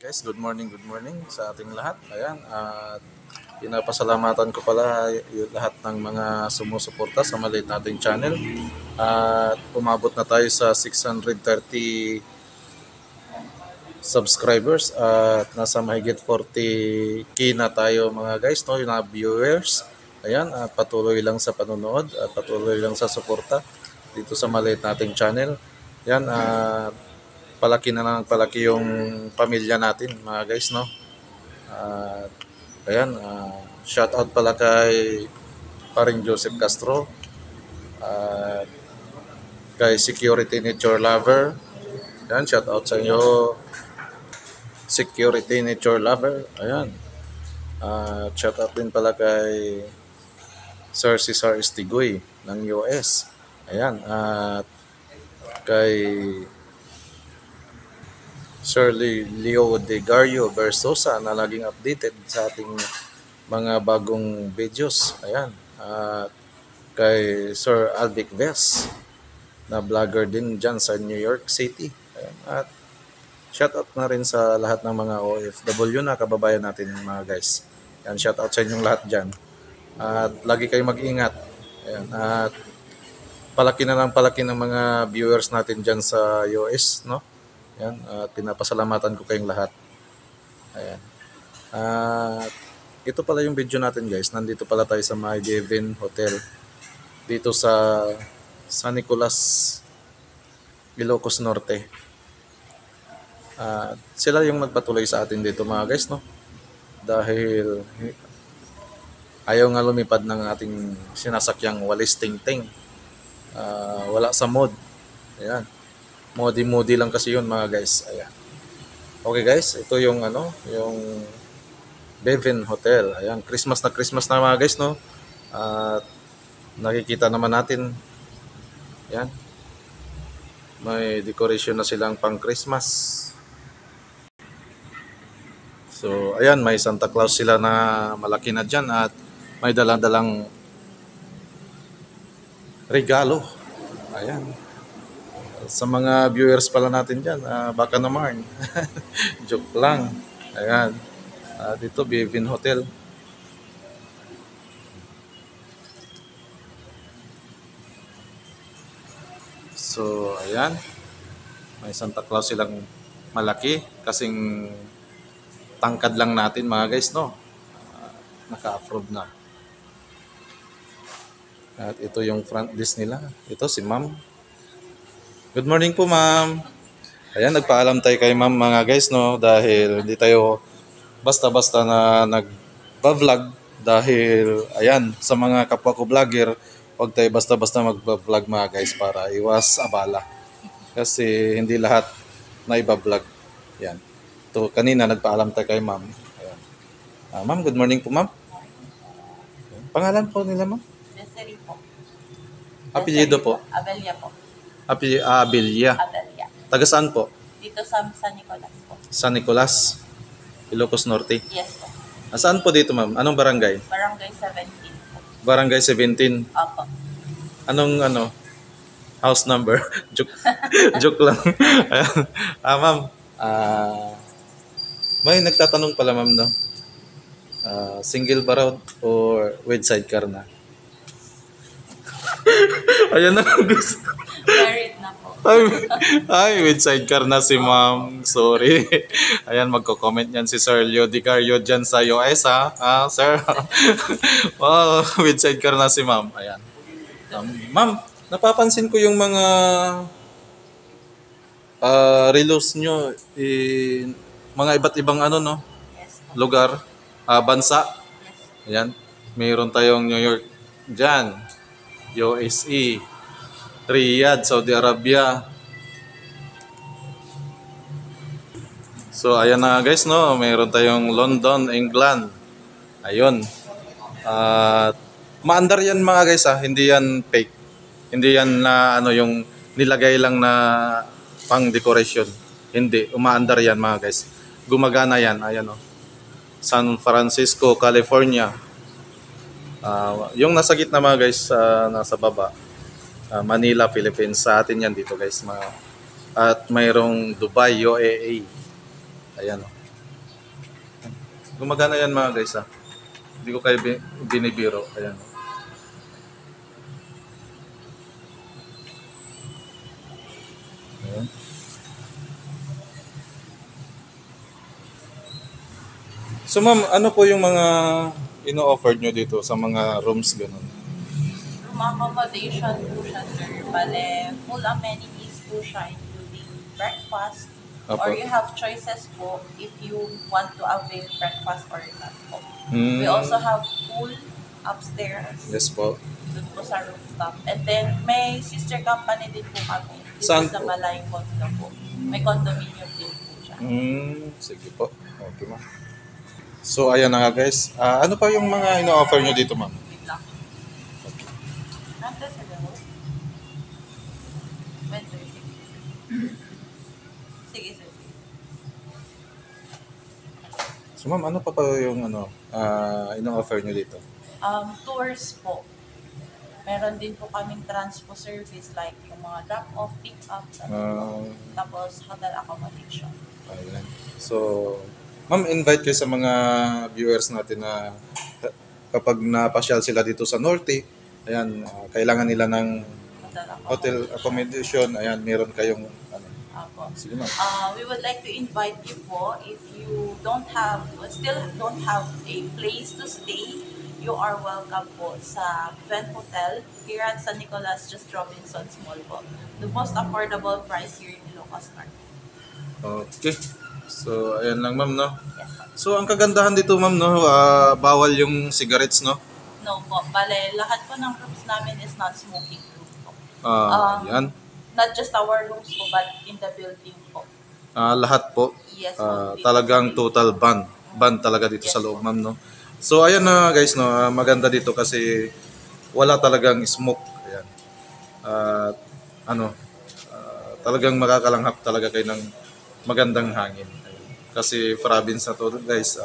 Guys, good morning sa ating lahat. Ayan, at pinapasalamatan ko pala yung lahat ng mga sumusuporta sa maliit nating channel. At umabot na tayo sa 630 subscribers at nasa mahigit 40k na tayo mga guys, no, yung mga viewers. Ayan, at patuloy lang sa panonood at patuloy lang sa suporta dito sa maliit nating channel. Yan, palaki na ng palaki yung pamilya natin mga guys, no. At ayan, shout out pala kay paring Joseph Castro at kay Security Nature Lover. Ayan, shout out sa inyo Security Nature Lover. Ayan. At shout out din pala kay Sir Cesar Estigoy ng US. Ayan. At kay Sir Leo De Gario Versosa na laging updated sa ating mga bagong videos. Ayan. At kay Sir Alvic Ves na vlogger din dyan sa New York City. Ayan. At shout out na rin sa lahat ng mga OFW na kababayan natin mga guys. Ayan, shout out sa inyong lahat dyan. At lagi kayong mag-ingat. Ayan. At palaki na ng palaki ng mga viewers natin dyan sa US, no? Ayan, at pinapasalamatan ko kayong lahat. Ayan. At ito pala yung video natin guys. Nandito pala tayo sa My Devin Hotel. Dito sa San Nicolas, Ilocos Norte. Sila yung nagpatuloy sa atin dito mga guys, no? Dahil ayaw nga lumipad ng ating sinasakyang walis ting-ting. Wala sa mod. Ayan. Modi lang kasi yun mga guys. Ayan. Okay guys, ito yung yung Devin Hotel. Ayan, Christmas na mga guys, no? At nakikita naman natin. Ayan. May decoration na silang pang Christmas. So, ayan, may Santa Claus sila na malaki na dyan at may dalang-dalang regalo. Ayan. Sa mga viewers pala natin dyan, baka naman. Joke lang. Ayan. Dito, Devin Hotel. So, ayan. May Santa Claus silang malaki. Kasing tangkad lang natin mga guys, no? Naka-approve na. At ito yung front desk nila. Ito si ma'am. Good morning po ma'am. Ayan, nagpaalam tayo kay ma'am mga guys, no? Dahil hindi tayo basta-basta na nag-vlog. Dahil, ayan, sa mga kapwa ko vlogger, huwag tayo basta-basta mag-vlog mga guys para iwas abala. Kasi hindi lahat na iba-vlog. Ayan. Ito, kanina nagpaalam tayo kay ma'am. Ayan. Ma'am, good morning po ma'am. Pangalan po nila ma'am? Desiree po. Apelyido po? Abelia po. Abelia. Abelia. Taga saan po? Dito sa San Nicolas po. San Nicolas, Ilocos Norte. Yes po. Saan po dito ma'am? Anong barangay? Barangay 17 po. Barangay 17. Opo. Anong house number? Joke, joke lang. Ma'am, may nagtatanong pala ma'am, no? Single ba raw or with sidecar na? Ayan na gusto. Married na po. Ay, with sidecar na si ma'am. Sorry. Ayan, magko-comment yan si Sir Leo Di Gario dyan sa US, ha? Sir? Wow, with sidecar na si ma'am. Ayan. Ma'am, napapansin ko yung mga relos nyo, mga iba't ibang no? Yes po. Lugar, bansa. Yes. Ayan. Mayroon tayong New York dyan, USA, Riyadh, Saudi Arabia. So, ayan na guys, no? Mayroon tayong London, England. Ayun. At maandar yan mga guys, ha? Hindi yan fake. Hindi yan na yung nilagay lang na pang decoration. Hindi, umaandar yan mga guys. Gumagana yan, ayan San Francisco, California. Yung nasa gitna mga guys, nasa baba. Manila, Philippines. Sa atin yan dito guys. At mayroong Dubai, UAE. Ayan Gumagana yan mga guys ha. Hindi ko kayo binibiro. Ayan. Ayan. So ma'am, ano po yung mga ino-offer nyo dito sa mga rooms ganun? Room accommodation po siya, sir. Bale, full amenities po siya, including breakfast. Apo. Or you have choices po if you want to avail breakfast or not po. Hmm. We also have pool upstairs. Yes po. Doon po sa rooftop. And then, may sister company din po kami. This Saan is sa po? Balay Condo po. May condominium din po siya. Sige po. Okay ma'am. So ayan na nga guys. Ano pa yung mga ino-offer nyo dito ma'am? Wait lang. Nandun sa loob? Wednesday, sige. Sige, sir. Sige. So ma'am, ano pa yung ino-offer nyo dito? Tours po. Meron din po kaming transpo service like yung mga drop-off, pick-up, tapos hotel accommodation. Ayan. So, ma'am, invite kayo sa mga viewers natin na kapag napasyal sila dito sa Norte, ayan, kailangan nila ng hotel accommodation, ayan, meron kayong Apo. sige ma'am. We would like to invite you po if you still don't have a place to stay, you are welcome po sa Ven Hotel here at San Nicolas, just Robinson's Mall po. The most affordable price here in Ilocos Norte. Okay. So, ayan lang ma'am, no? Yes po. So, ang kagandahan dito ma'am, no, bawal yung cigarettes, no? No po. Bale, lahat po ng rooms namin is not smoking room po. Yan. Not just our rooms po, but in the building po. Lahat po. Yes po. Talagang total ban. Ban talaga dito Yes sa loob po. ma'am, no? So, ayan na guys, no, maganda dito kasi wala talagang smoke. Ayan. Talagang makakalanghap talaga kayo ng magandang hangin. Ayan. Kasi province na to guys,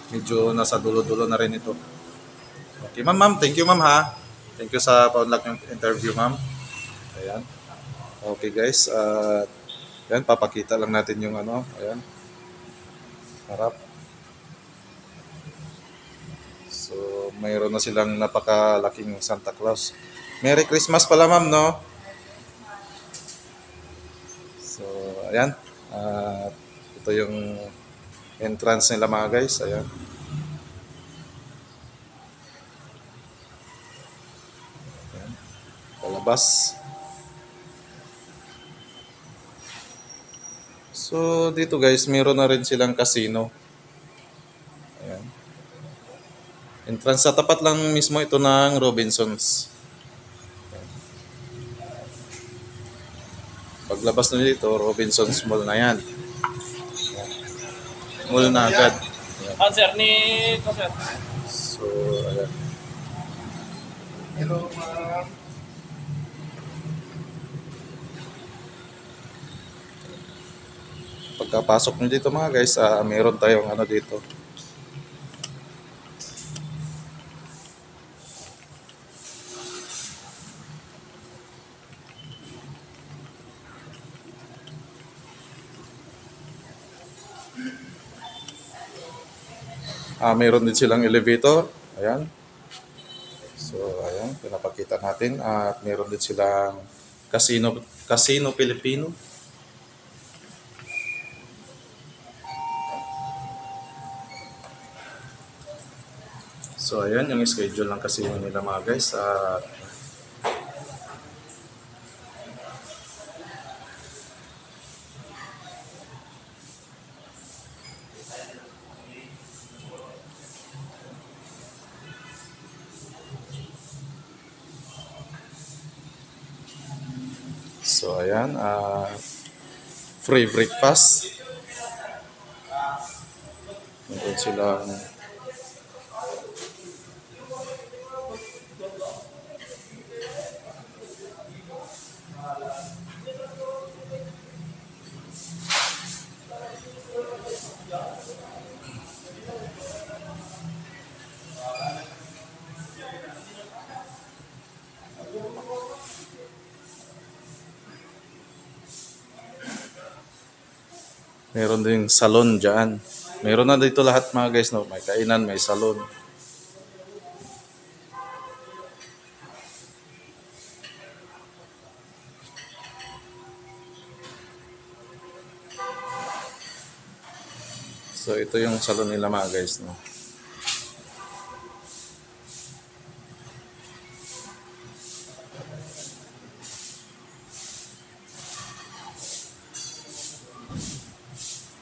medyo nasa dulo-dulo na rin ito. Okay, ma'am, thank you ma'am ha. Thank you sa paunlak ng interview ma'am. Ayan. Okay guys, ayan, papakita lang natin yung ayan. Harap. So, mayroon na silang napakalaking Santa Claus. Merry Christmas pala ma'am, no? So, ayan. Ito yung entrance nila mga guys. Ayan. Ayan. Palabas. So, dito guys, meron na rin silang casino. Ayan. Entrance sa tapat lang mismo ito ng Robinsons. Paglabas nyo dito, Robinsons Mall na yan. Mall na agad. Answer ni Sir. So, ayan. Hello, ma'am. Pagkapasok nyo dito mga guys, meron tayong dito. Meron din silang elevator. Ayan. So, ayan. Pinapakita natin. At meron din silang Casino Filipino. So, ayan. Yung schedule ng casino nila mga guys. So, ayan. Free breakfast. Meron silang meron ding salon dyan. Meron na dito lahat mga guys, no? May kainan, may salon. So ito yung salon nila mga guys, no?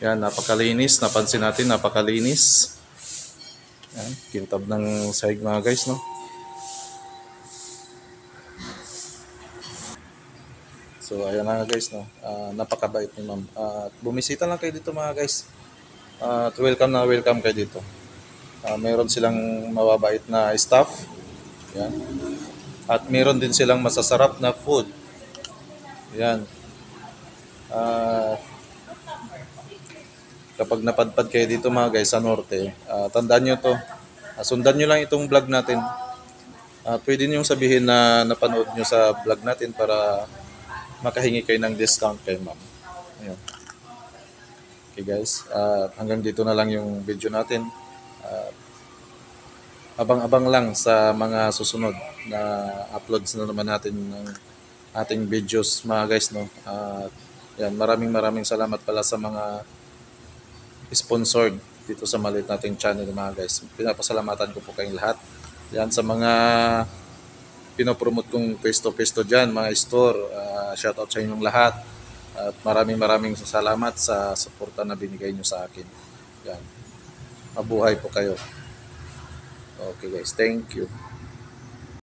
Yan, napakalinis. Napansin natin, napakalinis. Yan, kintab ng sahig mga guys, no? So, ayan na guys, no? Napakabait ni ma'am. Bumisita lang kayo dito mga guys. At welcome na welcome kayo dito. Meron silang mababait na staff. Yan. At meron din silang masasarap na food. Yan. Kapag napadpad kayo dito mga guys sa norte, tandaan nyo to. Sundan nyo lang itong vlog natin. Pwede nyo sabihin na napanood nyo sa vlog natin para makahingi kayo ng discount kay ma'am. Ayan. Okay guys, hanggang dito na lang yung video natin. Abang-abang lang sa mga susunod na uploads na naman natin ng ating videos mga guys, no. Yan, maraming salamat pala sa mga sponsored dito sa maliit nating channel mga guys. Pinapasalamatan ko po kayong lahat. Yan sa mga pinopromote kong pesto dyan, mga store. Shoutout sa inyong lahat. At maraming salamat sa suporta na binigay nyo sa akin. Yan. Mabuhay po kayo. Okay guys, thank you.